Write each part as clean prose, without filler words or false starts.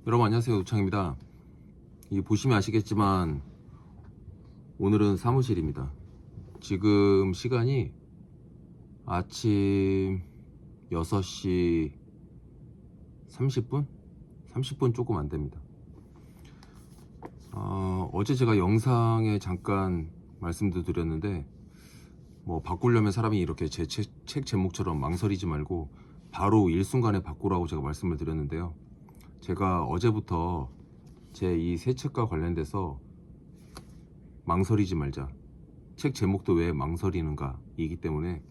여러분 안녕하세요, 우창입니다. 이 보시면 아시겠지만 오늘은 사무실입니다. 지금 시간이 아침 6시 30분? 30분 조금 안 됩니다. 어제 제가 영상에 잠깐 말씀도 드렸는데, 뭐 바꾸려면 사람이 이렇게 제 책 제목처럼 망설이지 말고 바로 일순간에 바꾸라고 제가 말씀을 드렸는데요. 제가 어제부터 제 이 새 책과 관련돼서 망설이지 말자, 책 제목도 왜 망설이는가 이기 때문에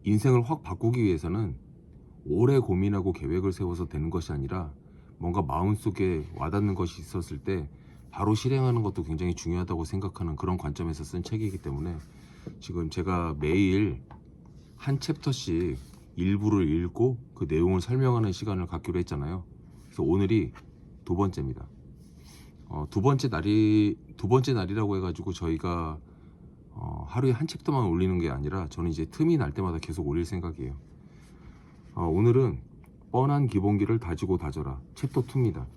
인생을 확 바꾸기 위해서는 오래 고민하고 계획을 세워서 되는 것이 아니라 뭔가 마음속에 와닿는 것이 있었을 때 바로 실행하는 것도 굉장히 중요하다고 생각하는 그런 관점에서 쓴 책이기 때문에 지금 제가 매일 한 챕터씩 일부를 읽고 그 내용을 설명하는 시간을 갖기로 했잖아요. 그래서 오늘이 두 번째입니다. 두 번째 날이라고 해가지고 저희가 하루에 한 챕터만 올리는 게 아니라 저는 이제 틈이 날 때마다 계속 올릴 생각이에요. 오늘은 뻔한 기본기를 다지고 다져라 챕터 2입니다.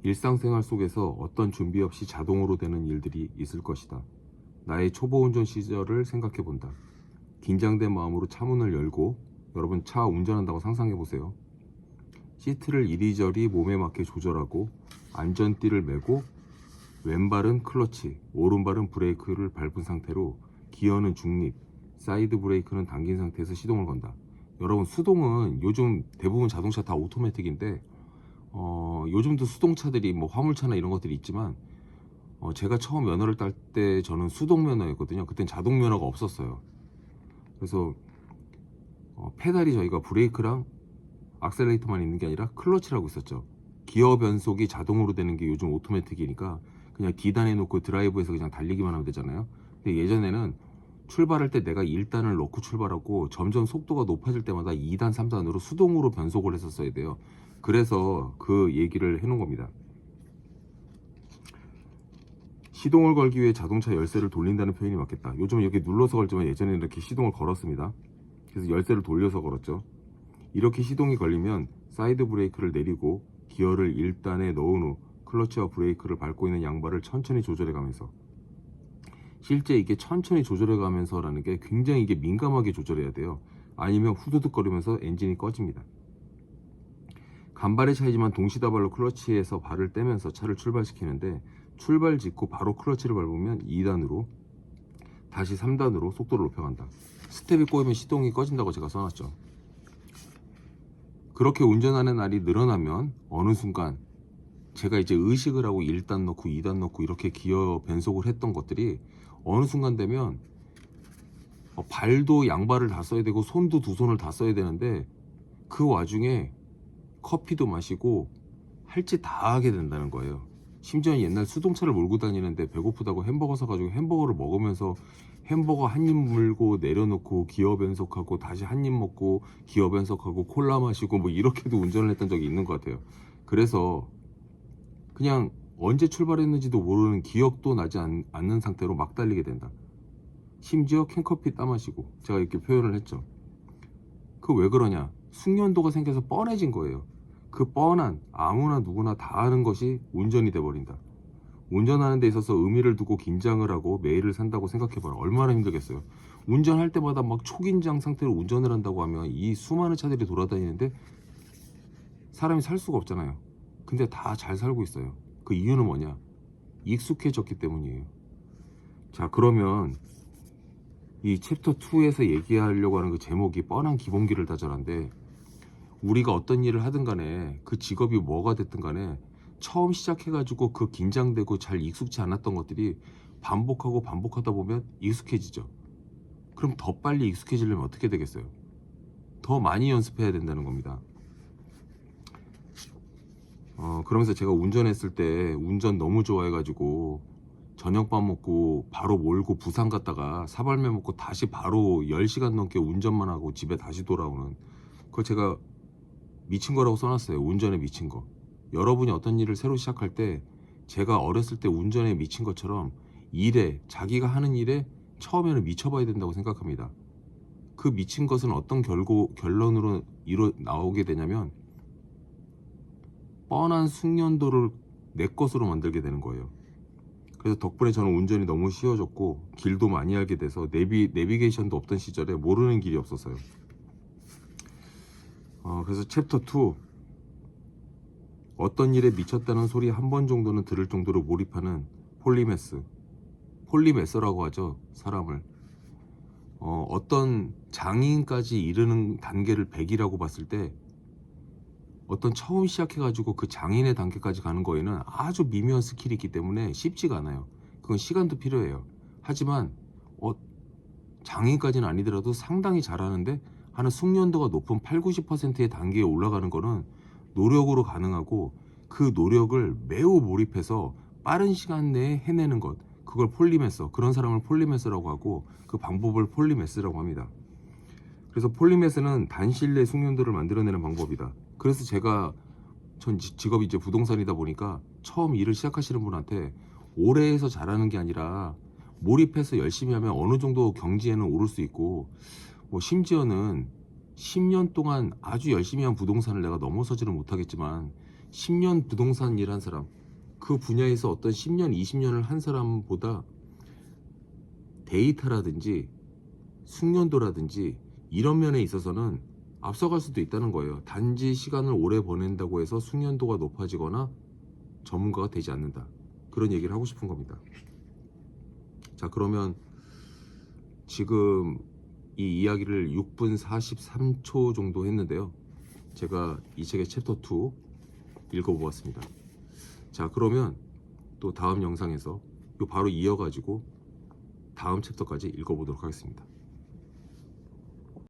일상생활 속에서 어떤 준비 없이 자동으로 되는 일들이 있을 것이다. 나의 초보 운전 시절을 생각해 본다. 긴장된 마음으로 차 문을 열고, 여러분 차 운전한다고 상상해 보세요. 시트를 이리저리 몸에 맞게 조절하고 안전띠를 매고 왼발은 클러치, 오른발은 브레이크를 밟은 상태로 기어는 중립, 사이드 브레이크는 당긴 상태에서 시동을 건다. 여러분 수동은 요즘 대부분 자동차 다 오토매틱인데 요즘도 수동차들이 뭐 화물차나 이런 것들이 있지만 제가 처음 면허를 딸 때 저는 수동 면허였거든요. 그땐 자동 면허가 없었어요. 그래서 페달이 저희가 브레이크랑 악셀레이터만 있는 게 아니라 클러치라고 있었죠. 기어 변속이 자동으로 되는 게 요즘 오토매틱이니까 그냥 D단에 놓고 드라이브에서 그냥 달리기만 하면 되잖아요. 근데 예전에는 출발할 때 내가 1단을 넣고 출발하고 점점 속도가 높아질 때마다 2단, 3단으로 수동으로 변속을 했었어야 돼요. 그래서 그 얘기를 해놓은 겁니다. 시동을 걸기 위해 자동차 열쇠를 돌린다는 표현이 맞겠다. 요즘 이렇게 눌러서 걸지만 예전에는 이렇게 시동을 걸었습니다. 그래서 열쇠를 돌려서 걸었죠. 이렇게 시동이 걸리면 사이드 브레이크를 내리고 기어를 1단에 넣은 후 클러치와 브레이크를 밟고 있는 양발을 천천히 조절해 가면서, 실제 이게 천천히 조절해 가면서 라는 게 굉장히 이게 민감하게 조절해야 돼요. 아니면 후두둑거리면서 엔진이 꺼집니다. 간발의 차이지만 동시다발로 클러치에서 발을 떼면서 차를 출발시키는데, 출발 직후 바로 클러치를 밟으면 2단으로 다시 3단으로 속도를 높여간다. 스텝이 꼬이면 시동이 꺼진다고 제가 써놨죠. 그렇게 운전하는 날이 늘어나면 어느 순간 제가 이제 의식을 하고 1단 넣고 2단 넣고 이렇게 기어 변속을 했던 것들이 어느 순간 되면 발도 양발을 다 써야 되고 손도 두 손을 다 써야 되는데 그 와중에 커피도 마시고 할 짓 다 하게 된다는 거예요. 심지어 옛날 수동차를 몰고 다니는데 배고프다고 햄버거 사가지고 햄버거를 먹으면서 햄버거 한 입 물고 내려놓고 기어 변속하고 다시 한 입 먹고 기어 변속하고 콜라 마시고 뭐 이렇게도 운전을 했던 적이 있는 것 같아요. 그래서 그냥 언제 출발했는지도 모르는, 기억도 나지 않는 상태로 막 달리게 된다. 심지어 캔커피 따마시고, 제가 이렇게 표현을 했죠. 그 왜 그러냐, 숙련도가 생겨서 뻔해진 거예요. 그 뻔한, 아무나 누구나 다 아는 것이 운전이 돼버린다. 운전하는 데 있어서 의미를 두고 긴장을 하고 매일을 산다고 생각해봐라. 얼마나 힘들겠어요. 운전할 때마다 막 초긴장 상태로 운전을 한다고 하면 이 수많은 차들이 돌아다니는데 사람이 살 수가 없잖아요. 근데 다 잘 살고 있어요. 그 이유는 뭐냐, 익숙해졌기 때문이에요. 자, 그러면 이 챕터 2에서 얘기하려고 하는 그 제목이 뻔한 기본기를 다져라인데, 우리가 어떤 일을 하든 간에 그 직업이 뭐가 됐든 간에 처음 시작해가지고 그 긴장되고 잘 익숙치 않았던 것들이 반복하고 반복하다 보면 익숙해지죠. 그럼 더 빨리 익숙해지려면 어떻게 되겠어요? 더 많이 연습해야 된다는 겁니다. 그러면서 제가 운전했을 때 운전 너무 좋아해가지고 저녁밥 먹고 바로 몰고 부산 갔다가 사발면 먹고 다시 바로 10시간 넘게 운전만 하고 집에 다시 돌아오는, 그거 제가 미친 거라고 써놨어요. 운전에 미친 거. 여러분이 어떤 일을 새로 시작할 때 제가 어렸을 때 운전에 미친 것처럼 일에, 자기가 하는 일에 처음에는 미쳐봐야 된다고 생각합니다. 그 미친 것은 어떤 결론으로 나오게 되냐면 뻔한 숙련도를 내 것으로 만들게 되는 거예요. 그래서 덕분에 저는 운전이 너무 쉬워졌고 길도 많이 알게 돼서 내비게이션도 없던 시절에 모르는 길이 없었어요. 그래서 챕터 2, 어떤 일에 미쳤다는 소리 한 번 정도는 들을 정도로 몰입하는 폴리메서라고 하죠. 사람을 어떤 장애인까지 이르는 단계를 100이라고 봤을 때 어떤 처음 시작해가지고 그 장인의 단계까지 가는 거에는 아주 미묘한 스킬이 있기 때문에 쉽지가 않아요. 그건 시간도 필요해요. 하지만 장인까지는 아니더라도 상당히 잘하는데 하는 숙련도가 높은 8, 90%의 단계에 올라가는 거는 노력으로 가능하고 그 노력을 매우 몰입해서 빠른 시간 내에 해내는 것, 그걸 폴리메서, 그런 사람을 폴리메서라고 하고 그 방법을 폴리메스라고 합니다. 그래서 폴리메스는 단시일 내 숙련도를 만들어내는 방법이다. 그래서 전 직업이 이제 부동산이다 보니까 처음 일을 시작하시는 분한테 오래 해서 잘하는 게 아니라 몰입해서 열심히 하면 어느 정도 경지에는 오를 수 있고, 뭐 심지어는 10년 동안 아주 열심히 한 부동산을 내가 넘어서지는 못하겠지만 10년 부동산 일한 사람, 그 분야에서 어떤 10년, 20년을 한 사람보다 데이터라든지 숙련도라든지 이런 면에 있어서는 앞서갈 수도 있다는 거예요. 단지 시간을 오래 보낸다고 해서 숙련도가 높아지거나 전문가가 되지 않는다. 그런 얘기를 하고 싶은 겁니다. 자, 그러면 지금 이 이야기를 6분 43초 정도 했는데요. 제가 이 책의 챕터 2 읽어보았습니다. 자, 그러면 또 다음 영상에서 바로 이어가지고 다음 챕터까지 읽어보도록 하겠습니다.